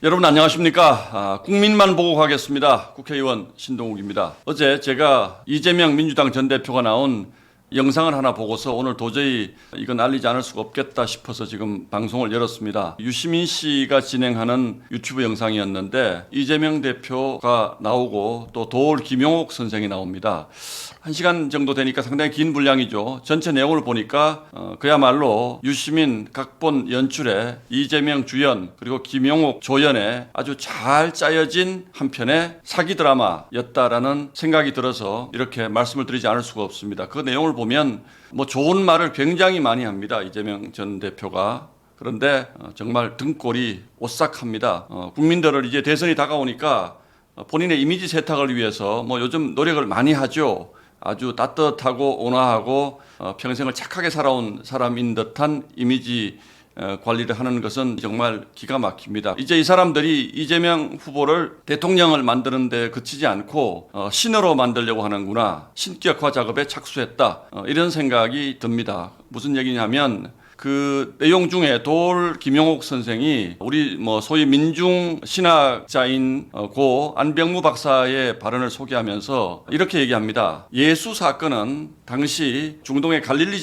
여러분 안녕하십니까? 국민만 보고 가겠습니다. 국회의원 신동욱입니다. 어제 제가 이재명 민주당 전 대표가 나온 영상을 하나 보고서 오늘 도저히 이건 알리지 않을 수가 없겠다 싶어서 지금 방송을 열었습니다. 유시민 씨가 진행하는 유튜브 영상이었는데 이재명 대표가 나오고 또 도올 김용옥 선생이 나옵니다. 1시간 정도 되니까 상당히 긴 분량이죠. 전체 내용을 보니까 그야말로 유시민 각본 연출에 이재명 주연 그리고 김용옥 조연에 아주 잘 짜여진 한 편의 사기 드라마였다라는 생각이 들어서 이렇게 말씀을 드리지 않을 수가 없습니다. 그 내용을 보면 뭐 좋은 말을 굉장히 많이 합니다. 이재명 전 대표가. 그런데 정말 등골이 오싹합니다. 국민들을 이제 대선이 다가오니까 본인의 이미지 세탁을 위해서 뭐 요즘 노력을 많이 하죠. 아주 따뜻하고 온화하고 평생을 착하게 살아온 사람인 듯한 이미지 관리를 하는 것은 정말 기가 막힙니다. 이제 이 사람들이 이재명 후보를 대통령을 만드는 데 그치지 않고 신으로 만들려고 하는구나. 신격화 작업에 착수했다. 이런 생각이 듭니다. 무슨 얘기냐면 그 내용 중에 도올 김용옥 선생이 우리 소위 민중 신학자인 고 안병무 박사의 발언을 소개하면서 이렇게 얘기합니다. 예수 사건은 당시 중동의 갈릴리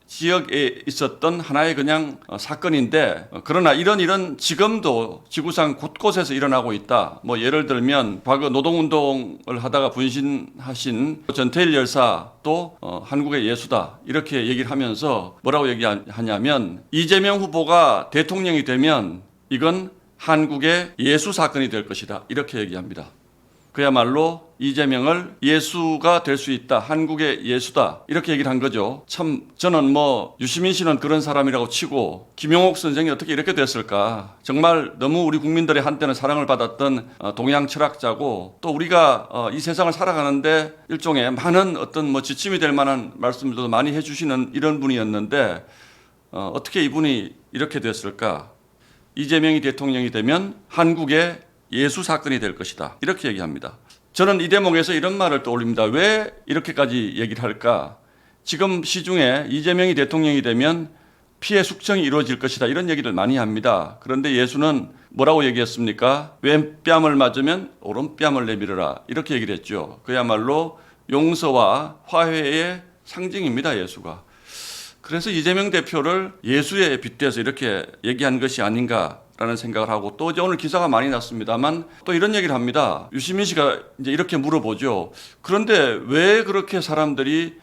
지역에 있었던 하나의 그냥 사건인데 그러나 이런 지금도 지구상 곳곳에서 일어나고 있다. 예를 들면 과거 노동운동을 하다가 분신하신 전태일 열사 또 한국의 예수다. 이렇게 얘기를 하면서 뭐라고 얘기하냐면 이재명 후보가 대통령이 되면 이건 한국의 예수 사건이 될 것이다. 이렇게 얘기합니다. 그야말로 이재명을 예수가 될 수 있다. 한국의 예수다. 이렇게 얘기를 한 거죠. 참 저는 유시민 씨는 그런 사람이라고 치고 김용옥 선생이 어떻게 이렇게 됐을까. 정말 너무 우리 국민들의 한때는 사랑을 받았던 동양 철학자고 또 우리가 이 세상을 살아가는데 일종의 많은 어떤 지침이 될 만한 말씀들도 많이 해주시는 이런 분이었는데 어떻게 이분이 이렇게 됐을까. 이재명이 대통령이 되면 한국의 예수 사건이 될 것이다. 이렇게 얘기합니다. 저는 이 대목에서 이런 말을 떠올립니다. 왜 이렇게까지 얘기를 할까? 지금 시중에 이재명이 대통령이 되면 피해 숙청이 이루어질 것이다. 이런 얘기를 많이 합니다. 그런데 예수는 뭐라고 얘기했습니까? 왼뺨을 맞으면 오른뺨을 내밀어라. 이렇게 얘기를 했죠. 그야말로 용서와 화해의 상징입니다. 예수가. 그래서 이재명 대표를 예수에 빗대서 이렇게 얘기한 것이 아닌가 라는 생각을 하고 또 이제 오늘 기사가 많이 났습니다만 또 이런 얘기를 합니다. 유시민 씨가 이제 이렇게 물어보죠. 그런데 왜 그렇게 사람들이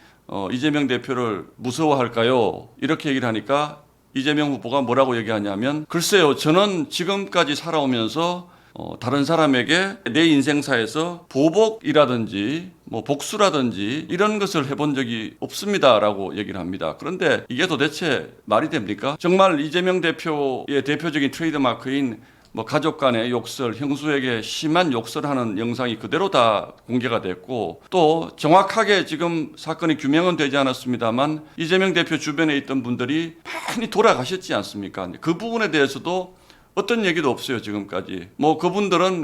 이재명 대표를 무서워할까요? 이렇게 얘기를 하니까 이재명 후보가 뭐라고 얘기하냐면 글쎄요. 저는 지금까지 살아오면서 다른 사람에게 내 인생사에서 보복이라든지 복수라든지 이런 것을 해본 적이 없습니다라고 얘기를 합니다. 그런데 이게 도대체 말이 됩니까? 정말 이재명 대표의 대표적인 트레이드마크인 가족 간의 욕설, 형수에게 심한 욕설하는 영상이 그대로 다 공개가 됐고 또 정확하게 지금 사건이 규명은 되지 않았습니다만 이재명 대표 주변에 있던 분들이 많이 돌아가셨지 않습니까? 그 부분에 대해서도 어떤 얘기도 없어요, 지금까지.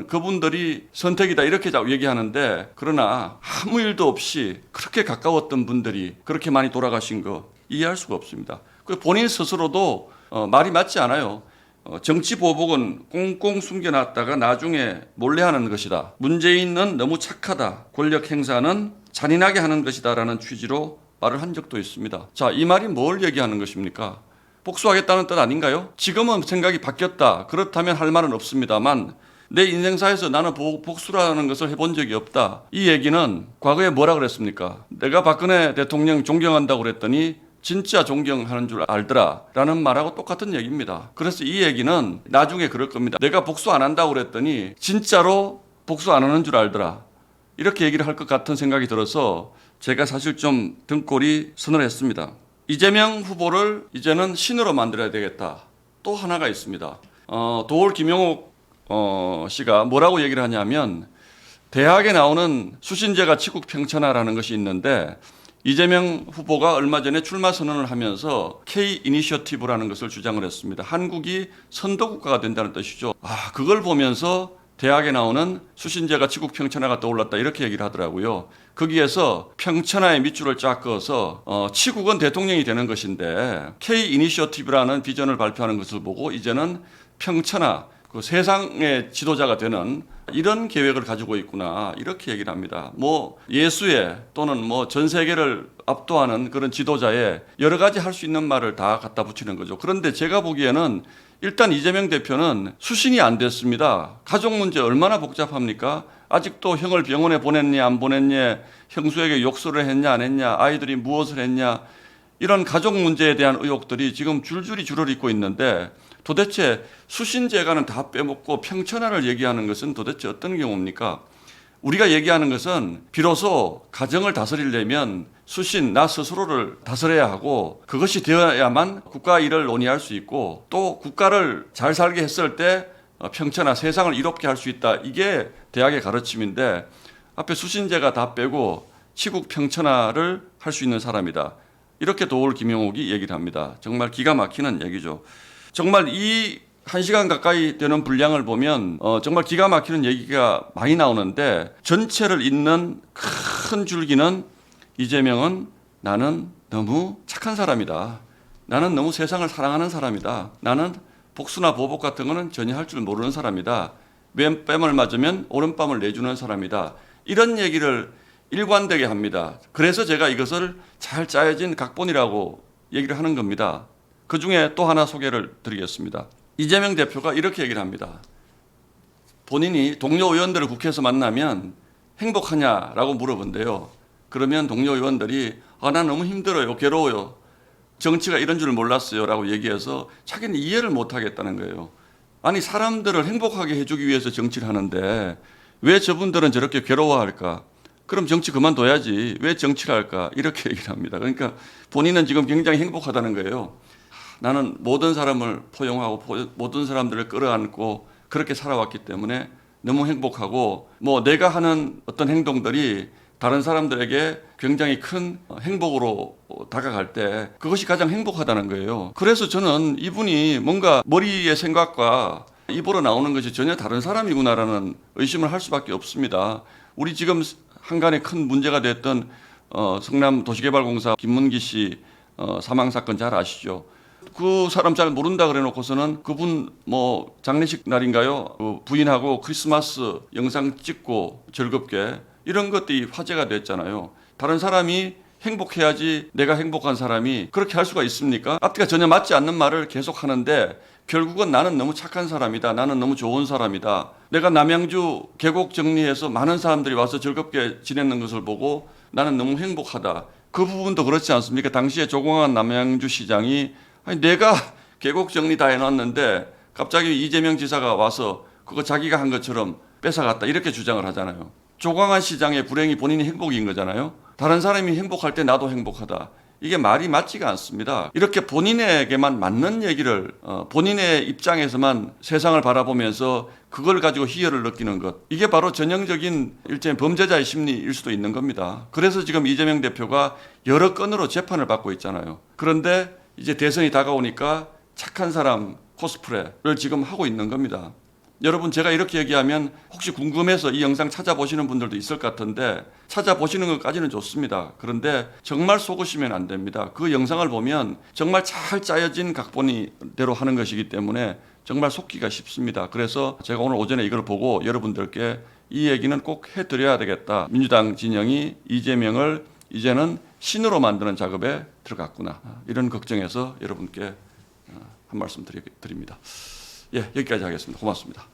그분들이 선택이다, 이렇게 얘기하는데, 그러나 아무 일도 없이 그렇게 가까웠던 분들이 그렇게 많이 돌아가신 거 이해할 수가 없습니다. 본인 스스로도 말이 맞지 않아요. 정치 보복은 꽁꽁 숨겨놨다가 나중에 몰래 하는 것이다. 문재인은 너무 착하다. 권력 행사는 잔인하게 하는 것이다. 라는 취지로 말을 한 적도 있습니다. 자, 이 말이 뭘 얘기하는 것입니까? 복수하겠다는 뜻 아닌가요? 지금은 생각이 바뀌었다. 그렇다면 할 말은 없습니다만 내 인생사에서 나는 복수라는 것을 해본 적이 없다. 이 얘기는 과거에 뭐라 그랬습니까? 내가 박근혜 대통령 존경한다고 그랬더니 진짜 존경하는 줄 알더라 라는 말하고 똑같은 얘기입니다. 그래서 이 얘기는 나중에 그럴 겁니다. 내가 복수 안 한다고 그랬더니 진짜로 복수 안 하는 줄 알더라. 이렇게 얘기를 할 것 같은 생각이 들어서 제가 사실 좀 등골이 서늘했습니다. 이재명 후보를 이제는 신으로 만들어야 되겠다. 또 하나가 있습니다. 도올 김용옥 씨가 뭐라고 얘기를 하냐면 대학에 나오는 수신제가 치국 평천하라는 것이 있는데 이재명 후보가 얼마 전에 출마 선언을 하면서 K 이니셔티브라는 것을 주장을 했습니다. 한국이 선도국가가 된다는 뜻이죠. 그걸 보면서 대학에 나오는 수신제가 치국 평천하가 떠올랐다 이렇게 얘기를 하더라고요. 거기에서 평천하의 밑줄을 쫙 그어서 치국은 대통령이 되는 것인데 K 이니셔티브라는 비전을 발표하는 것을 보고 이제는 평천하 그 세상의 지도자가 되는 이런 계획을 가지고 있구나 이렇게 얘기를 합니다. 뭐 예수의 또는 뭐 전 세계를 압도하는 그런 지도자의 여러 가지 할 수 있는 말을 다 갖다 붙이는 거죠. 그런데 제가 보기에는 일단 이재명 대표는 수신이 안 됐습니다. 가족 문제 얼마나 복잡합니까? 아직도 형을 병원에 보냈냐 안 보냈냐, 형수에게 욕설을 했냐 안 했냐, 아이들이 무엇을 했냐, 이런 가족 문제에 대한 의혹들이 지금 줄줄이 줄을 잇고 있는데 도대체 수신제가는 다 빼먹고 평천하를 얘기하는 것은 도대체 어떤 경우입니까? 우리가 얘기하는 것은 비로소 가정을 다스리려면 수신, 나 스스로를 다스려야 하고 그것이 되어야만 국가 일을 논의할 수 있고 또 국가를 잘 살게 했을 때 평천하, 세상을 이롭게 할 수 있다. 이게 대학의 가르침인데 앞에 수신제가 다 빼고 치국 평천하를 할 수 있는 사람이다. 이렇게 도올 김영옥이 얘기를 합니다. 정말 기가 막히는 얘기죠. 정말 이 1시간 가까이 되는 분량을 보면 정말 기가 막히는 얘기가 많이 나오는데 전체를 잇는 큰 줄기는 이재명은 나는 너무 착한 사람이다. 나는 너무 세상을 사랑하는 사람이다. 나는 복수나 보복 같은 거는 전혀 할 줄 모르는 사람이다. 왼뺨을 맞으면 오른뺨을 내주는 사람이다. 이런 얘기를 일관되게 합니다. 그래서 제가 이것을 잘 짜여진 각본이라고 얘기를 하는 겁니다. 그 중에 또 하나 소개를 드리겠습니다. 이재명 대표가 이렇게 얘기를 합니다. 본인이 동료 의원들을 국회에서 만나면 행복하냐라고 물어본대요. 그러면 동료 의원들이 나 너무 힘들어요. 괴로워요. 정치가 이런 줄 몰랐어요. 라고 얘기해서 자기는 이해를 못하겠다는 거예요. 아니 사람들을 행복하게 해주기 위해서 정치를 하는데 왜 저분들은 저렇게 괴로워할까? 그럼 정치 그만둬야지. 왜 정치를 할까? 이렇게 얘기를 합니다. 그러니까 본인은 지금 굉장히 행복하다는 거예요. 나는 모든 사람을 포용하고 모든 사람들을 끌어안고 그렇게 살아왔기 때문에 너무 행복하고 뭐 내가 하는 어떤 행동들이 다른 사람들에게 굉장히 큰 행복으로 다가갈 때 그것이 가장 행복하다는 거예요. 그래서 저는 이분이 뭔가 머리의 생각과 입으로 나오는 것이 전혀 다른 사람이구나라는 의심을 할 수밖에 없습니다. 우리 지금 한간에 큰 문제가 됐던 성남도시개발공사 김문기 씨 사망 사건 잘 아시죠? 그 사람 잘 모른다 그래 놓고서는 그분 뭐 장례식 날인가요? 그 부인하고 크리스마스 영상 찍고 즐겁게 이런 것들이 화제가 됐잖아요. 다른 사람이 행복해야지 내가 행복한 사람이 그렇게 할 수가 있습니까? 앞뒤가 전혀 맞지 않는 말을 계속 하는데 결국은 나는 너무 착한 사람이다. 나는 너무 좋은 사람이다. 내가 남양주 계곡 정리해서 많은 사람들이 와서 즐겁게 지내는 것을 보고 나는 너무 행복하다. 그 부분도 그렇지 않습니까? 당시에 조광한 남양주 시장이 아니 내가 계곡 정리 다 해놨는데 갑자기 이재명 지사가 와서 그거 자기가 한 것처럼 뺏어갔다 이렇게 주장을 하잖아요. 조광한 시장의 불행이 본인이 행복인 거잖아요. 다른 사람이 행복할 때 나도 행복하다. 이게 말이 맞지가 않습니다. 이렇게 본인에게만 맞는 얘기를 본인의 입장에서만 세상을 바라보면서 그걸 가지고 희열을 느끼는 것. 이게 바로 전형적인 일종의 범죄자의 심리일 수도 있는 겁니다. 그래서 지금 이재명 대표가 여러 건으로 재판을 받고 있잖아요. 그런데 이제 대선이 다가오니까 착한 사람 코스프레를 지금 하고 있는 겁니다. 여러분 제가 이렇게 얘기하면 혹시 궁금해서 이 영상 찾아보시는 분들도 있을 것 같은데 찾아보시는 것까지는 좋습니다. 그런데 정말 속으시면 안 됩니다. 그 영상을 보면 정말 잘 짜여진 각본대로 하는 것이기 때문에 정말 속기가 쉽습니다. 그래서 제가 오늘 오전에 이걸 보고 여러분들께 이 얘기는 꼭 해드려야 되겠다. 민주당 진영이 이재명을 이제는 신으로 만드는 작업에 들어갔구나. 이런 걱정에서 여러분께 한 말씀 드립니다. 예, 여기까지 하겠습니다. 고맙습니다.